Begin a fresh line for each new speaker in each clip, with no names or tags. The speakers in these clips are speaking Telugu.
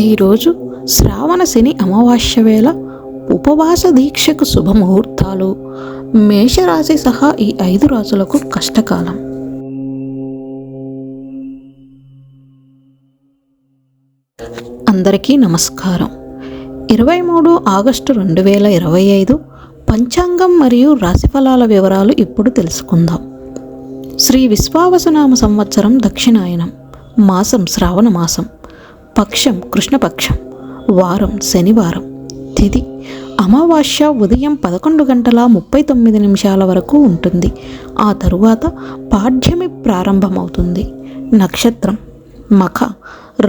ఈరోజు శ్రావణ శని అమావాస్య వేళ ఉపవాస దీక్షకు శుభముహూర్తాలు. మేషరాశి సహా ఈ 5 రాశులకు కష్టకాలం. అందరికీ నమస్కారం. 23 ఆగస్టు 2025 పంచాంగం మరియు రాశిఫలాల వివరాలు ఇప్పుడు తెలుసుకుందాం. శ్రీ విశ్వావసునామ సంవత్సరం దక్షిణాయనం, మాసం శ్రావణ మాసం, పక్షం కృష్ణపక్షం, వారం శనివారం, తిథి అమావాస్య ఉదయం 11:39 వరకు ఉంటుంది. ఆ తరువాత పాడ్యమి ప్రారంభమవుతుంది. నక్షత్రం మఖ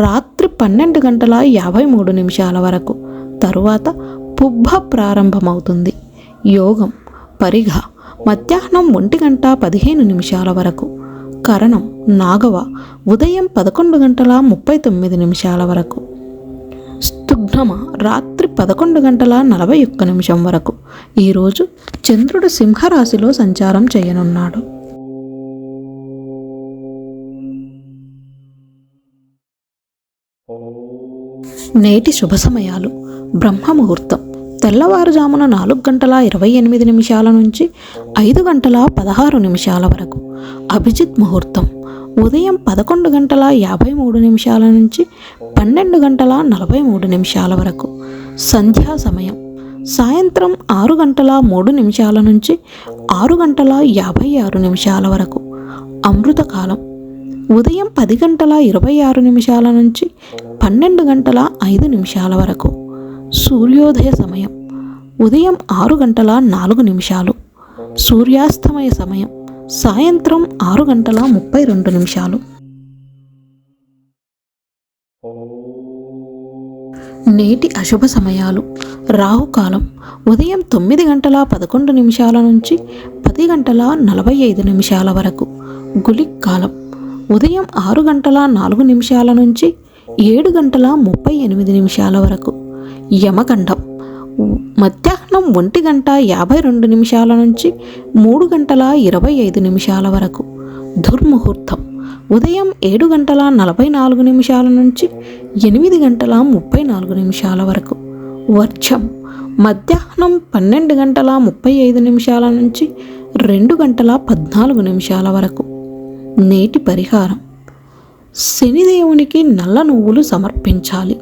రాత్రి 12:53 వరకు, తరువాత పుబ్బ ప్రారంభమవుతుంది. యోగం పరిఘ మధ్యాహ్నం 1:15 వరకు, కరణం నాగవ ఉదయం 11:39 వరకు, స్తుగ్నమ రాత్రి 11:41 వరకు. ఈరోజు చంద్రుడు సింహరాశిలో సంచారం చేయనున్నాడు. నేటి శుభ సమయాలు: బ్రహ్మముహూర్తం తెల్లవారుజామున 4:28 నుంచి 5:16 వరకు. అభిజిత్ ముహూర్తం ఉదయం 11:53 నుంచి 12:43 వరకు. సంధ్యా సమయం సాయంత్రం 6:03 నుంచి 6:56 వరకు. అమృతకాలం ఉదయం 10:26 నుంచి 12:05 వరకు. సూర్యోదయ సమయం ఉదయం 6:04. సూర్యాస్తమయ సమయం సాయంత్రం 6:32. నేటి అశుభ సమయాలు: రాహుకాలం ఉదయం 9:11 నుంచి 10:45 వరకు. గుళిక్ కాలం ఉదయం 6:04 నుంచి 7:38 వరకు. యమగండం మధ్యాహ్నం 1:52 నుంచి 3:25 వరకు. దుర్ముహూర్తం ఉదయం 7:44 నుంచి 8:34 వరకు. వర్జం మధ్యాహ్నం 12:35 నుంచి 2:14 వరకు. నేటి పరిహారం: శనిదేవునికి నల్ల నువ్వులు సమర్పించాలి.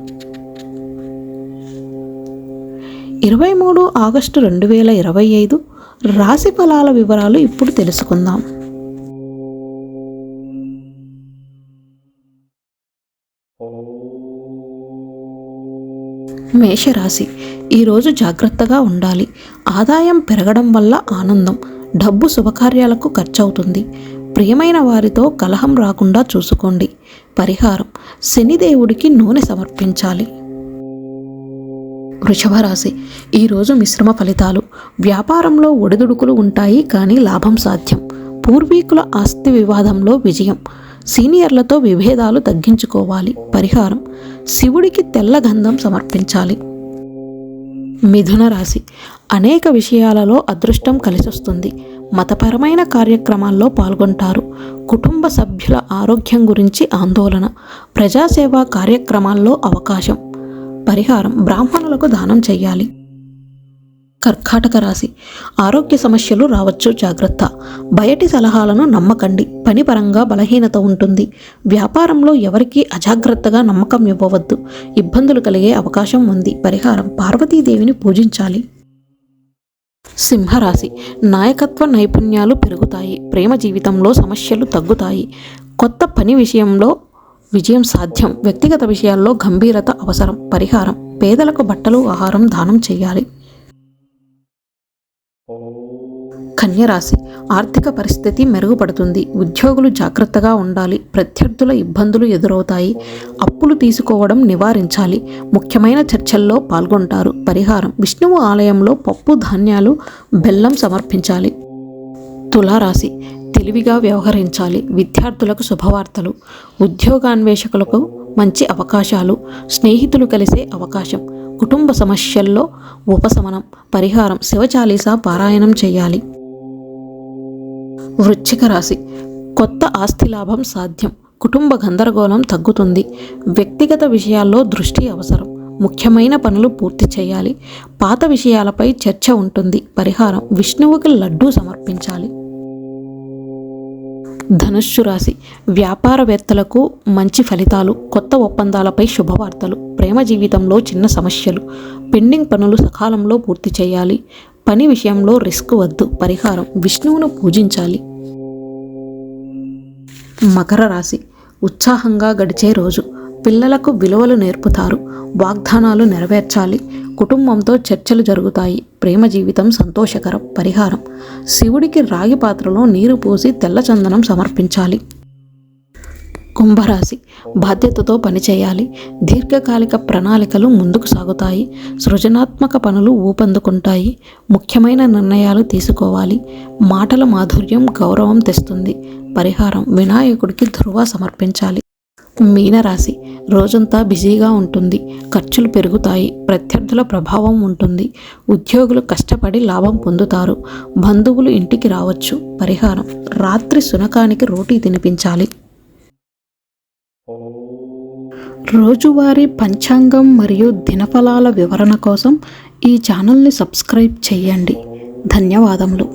23 ఆగస్టు 2025 రాశి ఫలాల వివరాలు ఇప్పుడు తెలుసుకుందాం. మేషరాశి: ఈరోజు జాగ్రత్తగా ఉండాలి. ఆదాయం పెరగడం వల్ల ఆనందం, డబ్బు శుభకార్యాలకు ఖర్చవుతుంది. ప్రియమైన వారితో కలహం రాకుండా చూసుకోండి. పరిహారం: శనిదేవుడికి నూనె సమర్పించాలి. వృషభ రాశి: ఈరోజు మిశ్రమ ఫలితాలు. వ్యాపారంలో ఒడిదుడుకులు ఉంటాయి, కానీ లాభం సాధ్యం. పూర్వీకుల ఆస్తి వివాదంలో విజయం. సీనియర్లతో విభేదాలు తగ్గించుకోవాలి. పరిహారం: శివుడికి తెల్ల గంధం సమర్పించాలి. మిథున రాశి: అనేక విషయాలలో అదృష్టం కలిసొస్తుంది. మతపరమైన కార్యక్రమాల్లో పాల్గొంటారు. కుటుంబ సభ్యుల ఆరోగ్యం గురించి ఆందోళన. ప్రజాసేవా కార్యక్రమాల్లో అవకాశం. పరిహారం: బ్రాహ్మణులకు దానం చేయాలి. కర్కాటక రాశి: ఆరోగ్య సమస్యలు రావచ్చు, జాగ్రత్త. బయటి సలహాలను నమ్మకండి. పని పరంగా బలహీనత ఉంటుంది. వ్యాపారంలో ఎవరికీ అజాగ్రత్తగా నమ్మకం ఇవ్వవద్దు. ఇబ్బందులు కలిగే అవకాశం ఉంది. పరిహారం: పార్వతీదేవిని పూజించాలి. సింహరాశి: నాయకత్వ నైపుణ్యాలు పెరుగుతాయి. ప్రేమ జీవితంలో సమస్యలు తగ్గుతాయి. కొత్త పని విషయంలో విజయం సాధ్యం. వ్యక్తిగత విషయాల్లో గంభీరత అవసరం. పరిహారం: పేదలకు బట్టలు, ఆహారం దానం చేయాలి. కన్యరాశి: ఆర్థిక పరిస్థితి మెరుగుపడుతుంది. ఉద్యోగులు జాగ్రత్తగా ఉండాలి. ప్రత్యర్థుల ఇబ్బందులు ఎదురవుతాయి. అప్పులు తీసుకోవడం నివారించాలి. ముఖ్యమైన చర్చల్లో పాల్గొంటారు. పరిహారం: విష్ణువు ఆలయంలో పప్పు ధాన్యాలు, బెల్లం సమర్పించాలి. తులారాశి: తెలివిగా వ్యవహరించాలి. విద్యార్థులకు శుభవార్తలు. ఉద్యోగాన్వేషకులకు మంచి అవకాశాలు. స్నేహితులు కలిసే అవకాశం. కుటుంబ సమస్యల్లో ఉపశమనం. పరిహారం: శివచాలీసా పారాయణం చేయాలి. వృశ్చిక రాశి: కొత్త ఆస్తి లాభం సాధ్యం. కుటుంబ గందరగోళం తగ్గుతుంది. వ్యక్తిగత విషయాల్లో దృష్టి అవసరం. ముఖ్యమైన పనులు పూర్తి చేయాలి. పాత విషయాలపై చర్చ ఉంటుంది. పరిహారం: విష్ణువుకి లడ్డూ సమర్పించాలి. ధనుస్సు రాశి. వ్యాపారవేత్తలకు మంచి ఫలితాలు. కొత్త ఒప్పందాలపై శుభవార్తలు. ప్రేమ జీవితంలో చిన్న సమస్యలు. పెండింగ్ పనులు సకాలంలో పూర్తి చేయాలి. పని విషయంలో రిస్క్ వద్దు. పరిహారం: విష్ణువును పూజించాలి. మకర రాశి. ఉత్సాహంగా గడిచే రోజు. పిల్లలకు విలువలు నేర్పుతారు. వాగ్దానాలు నెరవేర్చాలి. కుటుంబంతో చర్చలు జరుగుతాయి. ప్రేమ జీవితం సంతోషకరం. పరిహారం: శివుడికి రాగి పాత్రలో నీరు పోసి తెల్ల చందనం సమర్పించాలి. కుంభరాశి. బాధ్యతతో పనిచేయాలి. దీర్ఘకాలిక ప్రణాళికలు ముందుకు సాగుతాయి. సృజనాత్మక పనులు ఊపందుకుంటాయి. ముఖ్యమైన నిర్ణయాలు తీసుకోవాలి. మాటల మాధుర్యం గౌరవం తెస్తుంది. పరిహారం: వినాయకుడికి ధృవ సమర్పించాలి. మీనరాశి. రోజంతా బిజీగా ఉంటుంది. ఖర్చులు పెరుగుతాయి. ప్రత్యర్థుల ప్రభావం ఉంటుంది. ఉద్యోగులు కష్టపడి లాభం పొందుతారు. బంధువులు ఇంటికి రావచ్చు. పరిహారం: రాత్రి శునకానికి రోటీ తినిపించాలి. రోజువారీ పంచాంగం మరియు దినఫలాల వివరణ కోసం ఈ ఛానల్ని సబ్స్క్రైబ్ చేయండి. ధన్యవాదములు.